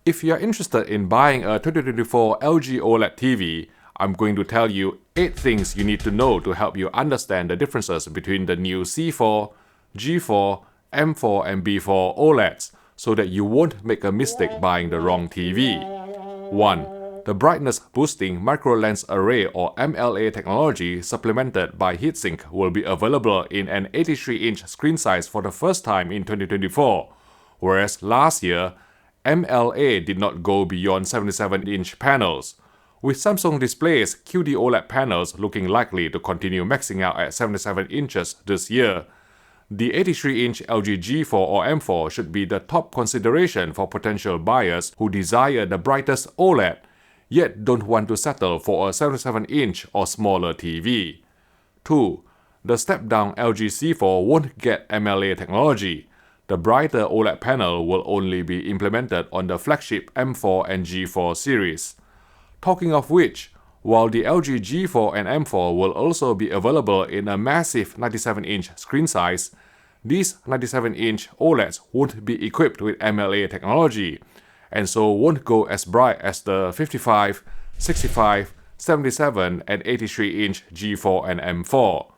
If you're interested in buying a 2024 LG OLED TV, I'm going to tell you 8 things you need to know to help you understand the differences between the new C4, G4, M4 and B4 OLEDs so that you won't make a mistake buying the wrong TV. 1. The brightness boosting micro lens array or MLA technology supplemented by heatsink will be available in an 83-inch screen size for the first time in 2024, whereas last year, MLA did not go beyond 77-inch panels, with Samsung Display's QD OLED panels looking likely to continue maxing out at 77 inches this year. The 83-inch LG G4 or M4 should be the top consideration for potential buyers who desire the brightest OLED, yet don't want to settle for a 77-inch or smaller TV. 2. The step-down LG C4 won't get MLA technology. The brighter OLED panel will only be implemented on the flagship M4 and G4 series. Talking of which, while the LG G4 and M4 will also be available in a massive 97-inch screen size, these 97-inch OLEDs won't be equipped with MLA technology, and so won't go as bright as the 55, 65, 77 and 83-inch G4 and M4.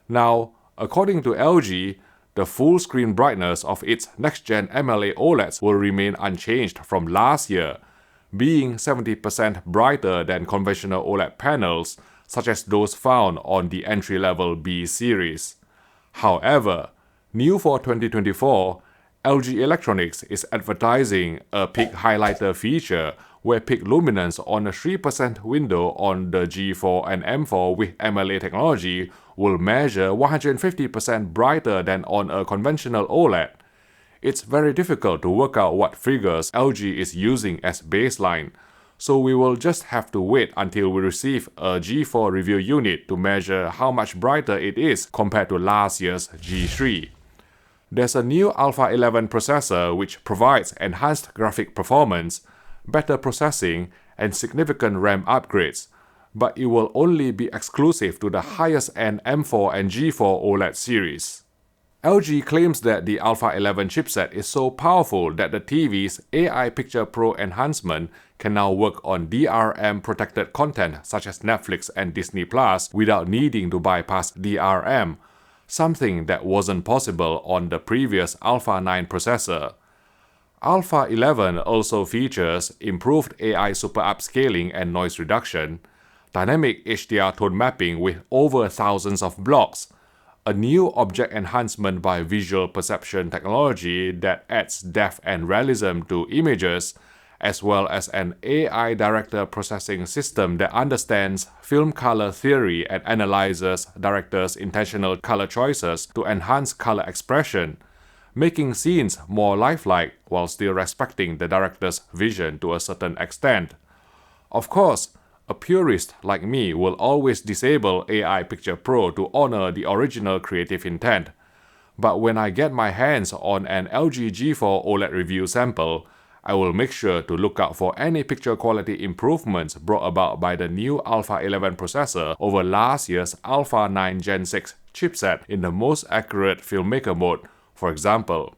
Now, according to LG, the full screen brightness of its next-gen MLA OLEDs will remain unchanged from last year, being 70% brighter than conventional OLED panels, such as those found on the entry-level B series. However, new for 2024, LG Electronics is advertising a peak highlighter feature where peak luminance on a 3% window on the G4 and M4 with MLA technology will measure 150% brighter than on a conventional OLED. It's very difficult to work out what figures LG is using as baseline, so we will just have to wait until we receive a G4 review unit to measure how much brighter it is compared to last year's G3. There's a new Alpha 11 processor which provides enhanced graphic performance, better processing, and significant RAM upgrades, but it will only be exclusive to the highest-end M4 and G4 OLED series. LG claims that the Alpha 11 chipset is so powerful that the TV's AI Picture Pro enhancement can now work on DRM-protected content such as Netflix and Disney Plus without needing to bypass DRM, something that wasn't possible on the previous Alpha 9 processor. Alpha 11 also features improved AI super upscaling and noise reduction, dynamic HDR tone mapping with over thousands of blocks, a new object enhancement by visual perception technology that adds depth and realism to images, as well as an AI director processing system that understands film color theory and analyzes directors' intentional color choices to enhance color expression, making scenes more lifelike while still respecting the director's vision to a certain extent. Of course, a purist like me will always disable AI Picture Pro to honor the original creative intent. But when I get my hands on an LG G4 OLED review sample, I will make sure to look out for any picture quality improvements brought about by the new Alpha 11 processor over last year's Alpha 9 Gen 6 chipset in the most accurate filmmaker mode, for example.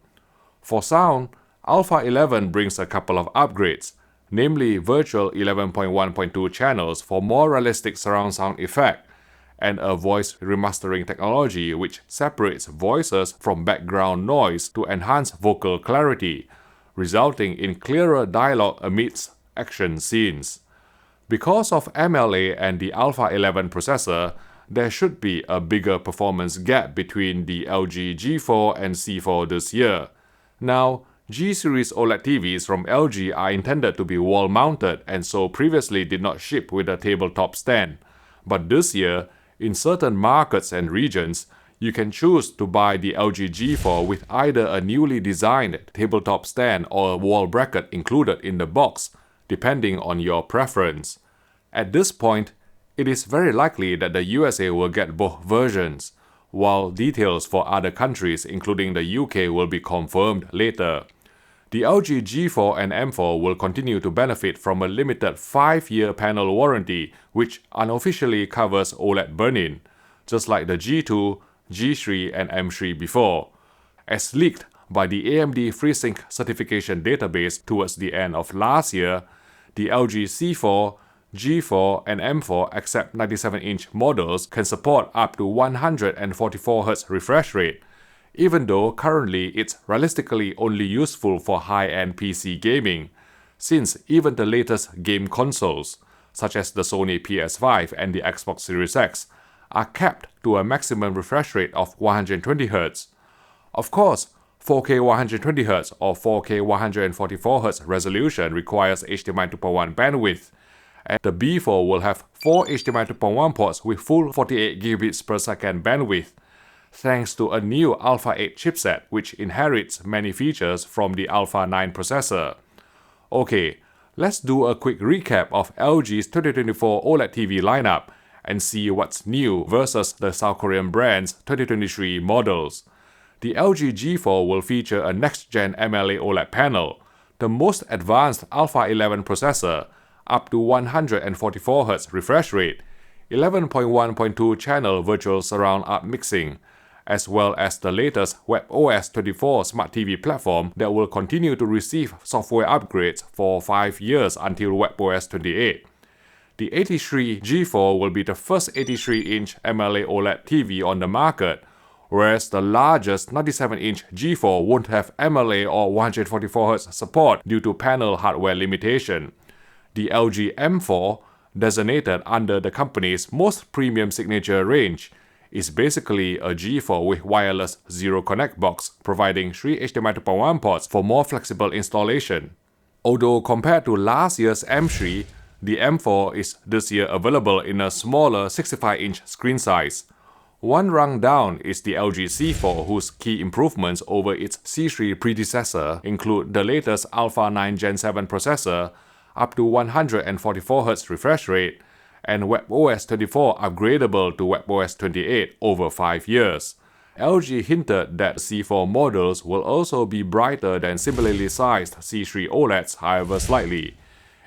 For sound, Alpha 11 brings a couple of upgrades, namely virtual 11.1.2 channels for more realistic surround sound effect, and a voice remastering technology which separates voices from background noise to enhance vocal clarity, resulting in clearer dialogue amidst action scenes. Because of MLA and the Alpha 11 processor, there should be a bigger performance gap between the LG G4 and C4 this year. Now, G-series OLED TVs from LG are intended to be wall-mounted and so previously did not ship with a tabletop stand. But this year, in certain markets and regions, you can choose to buy the LG G4 with either a newly designed tabletop stand or a wall bracket included in the box, depending on your preference. At this point, it is very likely that the USA will get both versions, while details for other countries including the UK will be confirmed later. The LG G4 and M4 will continue to benefit from a limited 5-year panel warranty which unofficially covers OLED burn-in, just like the G2, G3 and M3 before. As leaked by the AMD FreeSync certification database towards the end of last year, the LG C4, G4, and M4 except 97-inch models can support up to 144Hz refresh rate, even though currently it's realistically only useful for high-end PC gaming, since even the latest game consoles, such as the Sony PS5 and the Xbox Series X, are capped to a maximum refresh rate of 120Hz. Of course, 4K 120Hz or 4K 144Hz resolution requires HDMI 2.1 bandwidth, and the B4 will have 4 HDMI 2.1 ports with full 48 gigabits per second bandwidth, thanks to a new Alpha 8 chipset which inherits many features from the Alpha 9 processor. Okay, let's do a quick recap of LG's 2024 OLED TV lineup and see what's new versus the South Korean brand's 2023 models. The LG G4 will feature a next-gen MLA OLED panel, the most advanced Alpha 11 processor, up to 144Hz refresh rate, 11.1.2 channel virtual surround art mixing, as well as the latest WebOS 24 smart TV platform that will continue to receive software upgrades for 5 years until WebOS 28. The 83 G4 will be the first 83-inch MLA OLED TV on the market, whereas the largest 97-inch G4 won't have MLA or 144Hz support due to panel hardware limitation. The LG M4, designated under the company's most premium signature range, is basically a G4 with wireless Zero Connect box, providing 3 HDMI 2.1 ports for more flexible installation. Although compared to last year's M3, the M4 is this year available in a smaller 65-inch screen size. One rung down is the LG C4, whose key improvements over its C3 predecessor include the latest Alpha 9 Gen 7 processor, up to 144Hz refresh rate, and WebOS 24 upgradable to WebOS 28 over 5 years. LG hinted that C4 models will also be brighter than similarly sized C3 OLEDs, however slightly.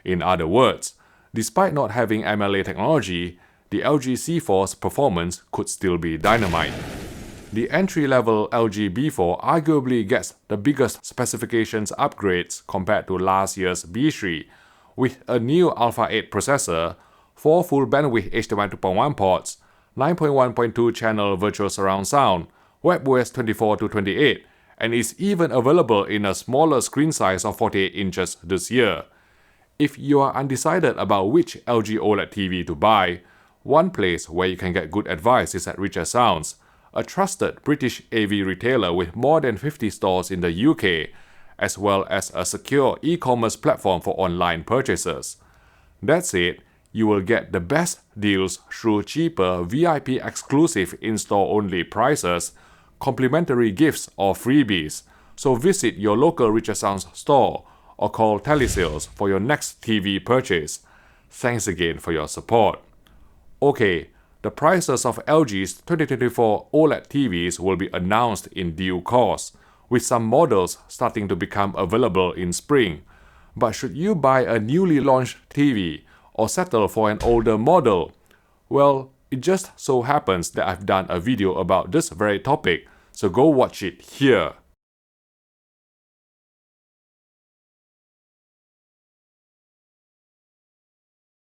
In other words, despite not having MLA technology, the LG C4's performance could still be dynamite. The entry-level LG B4 arguably gets the biggest specifications upgrades compared to last year's B3, with a new Alpha 8 processor, 4 full bandwidth HDMI 2.1 ports, 9.1.2 channel virtual surround sound, WebOS 24 to 28, and is even available in a smaller screen size of 48 inches this year. If you are undecided about which LG OLED TV to buy, one place where you can get good advice is at Richer Sounds, a trusted British AV retailer with more than 50 stores in the UK, as well as a secure e-commerce platform for online purchases. That said, you will get the best deals through cheaper VIP exclusive in-store only prices, complimentary gifts or freebies, so visit your local Richer Sounds store or call telesales for your next TV purchase. Thanks again for your support. Okay, the prices of LG's 2024 OLED TVs will be announced in due course, with some models starting to become available in spring. But should you buy a newly launched TV or settle for an older model? Well, it just so happens that I've done a video about this very topic, so go watch it here.